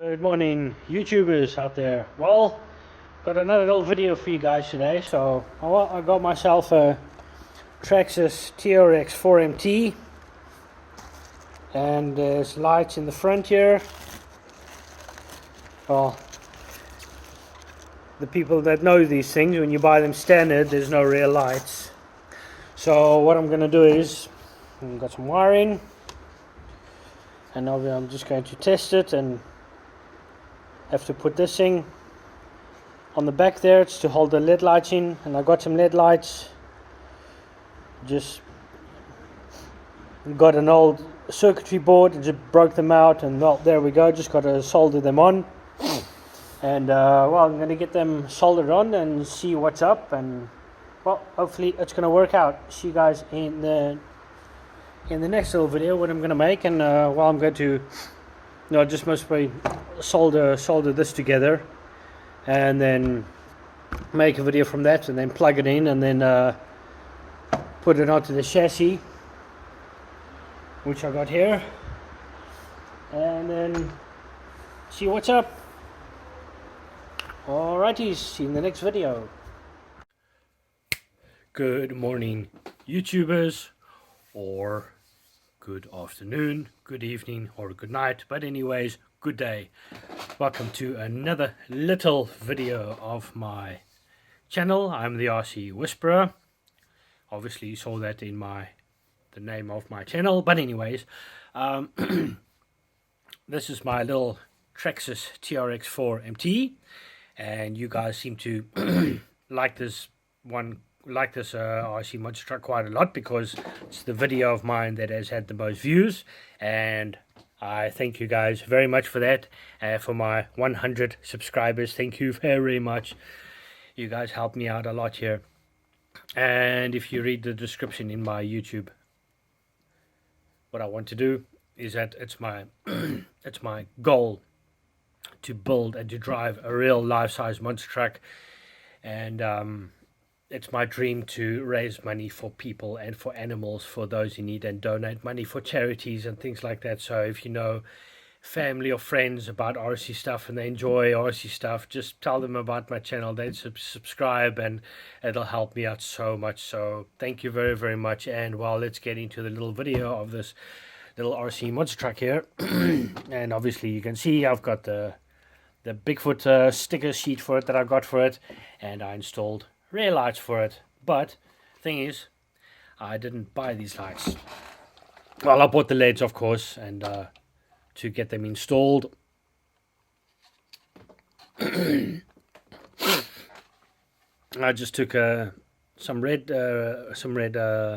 Good morning, YouTubers out there. Well, got another little video for you guys today. So I got myself a Traxxas TRX4MT, and there's lights in the front here. Well, the people that know these things, when you buy them standard, there's no real lights. So what I'm gonna do is, I've got some wiring, and now I'm just going to test it and have to put this thing on the back there. It's to hold the LED lights in, and I got some LED lights. Just got an old circuitry board and just broke them out, and well, there we go. Just got to solder them on, and well, I'm going to get them soldered on and see what's up, and well, hopefully it's going to work out. See you guys in the next little video what I'm going to make, and well, I'm going to just mostly solder this together, and then make a video from that, and then plug it in, and then put it onto the chassis, which I got here, and then see what's up. Alrighty, see you in the next video. Good morning, YouTubers, or good afternoon, good evening, or good night, but anyways, good day. Welcome to another little video of my channel. I'm the RC Whisperer. Obviously you saw that in the name of my channel, but anyways, this is my little Traxxas TRX4MT, and you guys seem to like this RC monster truck quite a lot, because it's the video of mine that has had the most views, and I thank you guys very much for that. For my 100 subscribers, thank you very much. You guys help me out a lot here. And if you read the description in my YouTube, what I want to do is that it's my it's my goal to build and to drive a real life-size monster truck, and it's my dream to raise money for people and for animals, for those in need, and donate money for charities and things like that. So if you know family or friends about RC stuff and they enjoy RC stuff, just tell them about my channel. They subscribe, and it'll help me out so much. So thank you very, very much. And well, let's get into the little video of this little RC monster truck here. And obviously you can see I've got the Bigfoot sticker sheet for it that I got for it, and I installed rear lights for it. But thing is, I didn't buy these lights. Well, I bought the LEDs, of course, and to get them installed, I just took some red 3mm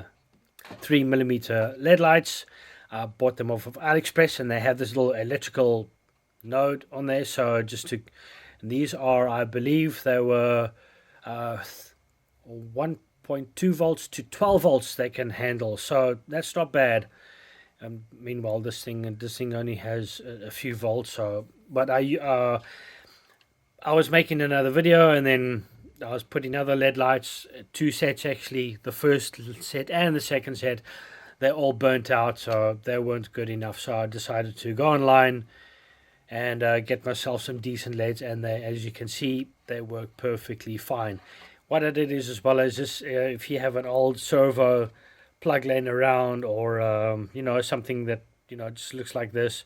LED lights. I bought them off of AliExpress, and they have this little electrical node on there. So I just took, and these are, I believe they were 1.2 volts to 12 volts they can handle, so that's not bad. Meanwhile, this thing only has a few volts. So, but I was making another video, and then I was putting other LED lights, 2 sets actually. The first set and the second set, they all burnt out, so they weren't good enough. So I decided to go online and get myself some decent LEDs, and they, as you can see, they work perfectly fine. What I did is, as well as this, if you have an old servo plug laying around, or something that just looks like this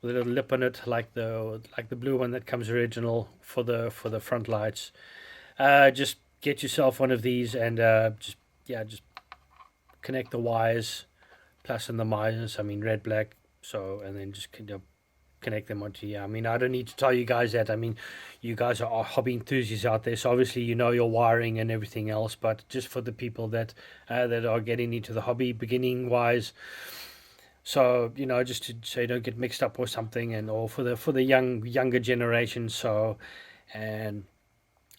with a little lip on it, like the blue one that comes original for the front lights, just get yourself one of these, and just connect the wires, plus and the minus, I mean red, black, so, and then just connect them onto here. I mean, I don't need to tell you guys that. I mean, you guys are hobby enthusiasts out there, so obviously you know your wiring and everything else. But just for the people that are getting into the hobby beginning wise, so just so you don't get mixed up or something, and or for the younger generation. So, and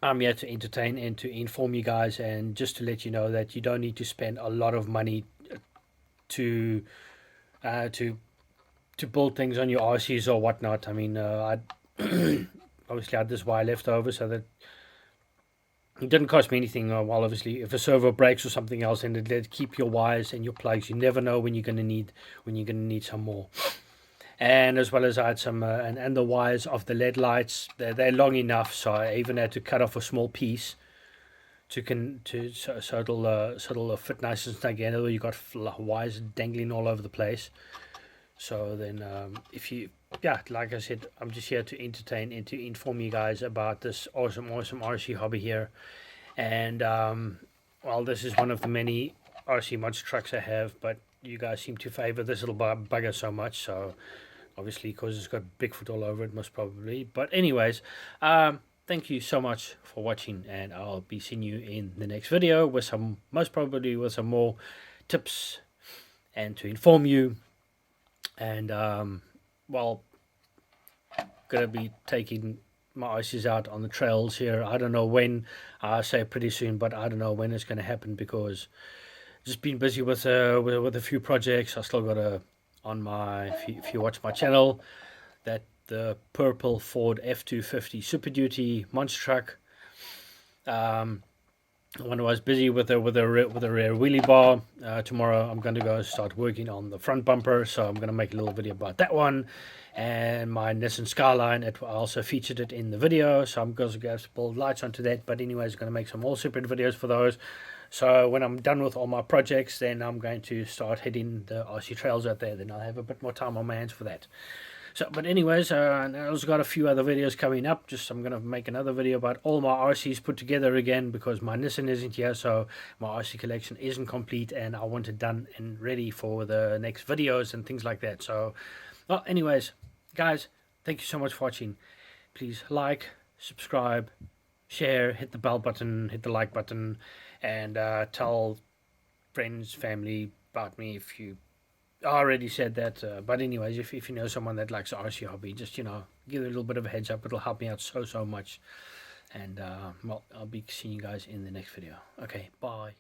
I'm here to entertain and to inform you guys, and just to let you know that you don't need to spend a lot of money to build things on your RCs or whatnot. I mean, I obviously had this wire left over, so that it didn't cost me anything. Well, obviously, if a servo breaks or something else, and keep your wires and your plugs. You never know when you're gonna need some more. and as well as I had some and the wires of the LED lights, they're long enough, so I even had to cut off a small piece so it'll fit nice and snug. You know, you got wires dangling all over the place. So then if you, yeah, like I said, I'm just here to entertain and to inform you guys about this awesome RC hobby here. And well, this is one of the many RC mods trucks I have, but you guys seem to favor this little bugger so much, so obviously because it's got Bigfoot all over it, most probably. But anyways, thank you so much for watching, and I'll be seeing you in the next video with some, most probably with some more tips and to inform you. And well, gonna be taking my ices out on the trails here. I don't know when. I say pretty soon, but I don't know when it's going to happen, because just been busy with a few projects. I still got a on my, if you watch my channel, that the purple Ford F250 Super Duty monster truck. When I was busy with a rear wheelie bar, tomorrow I'm going to go start working on the front bumper, so I'm going to make a little video about that one. And my Nissan Skyline, I also featured it in the video, so I'm going to have to build lights onto that. But anyways, I'm going to make some all separate videos for those. So when I'm done with all my projects, then I'm going to start hitting the RC trails out there. Then I'll have a bit more time on my hands for that. So, but anyways, I also got a few other videos coming up. Just I'm gonna make another video about all my RCs put together again, because my Nissan isn't here, so my RC collection isn't complete, and I want it done and ready for the next videos and things like that. So, well, anyways, guys, thank you so much for watching. Please like, subscribe, share, hit the bell button, hit the like button, and tell friends, family about me if you. I already said that, but anyways, if you know someone that likes RC hobby, just, you know, give it a little bit of a heads up. It'll help me out so much. And well, I'll be seeing you guys in the next video. Okay, bye.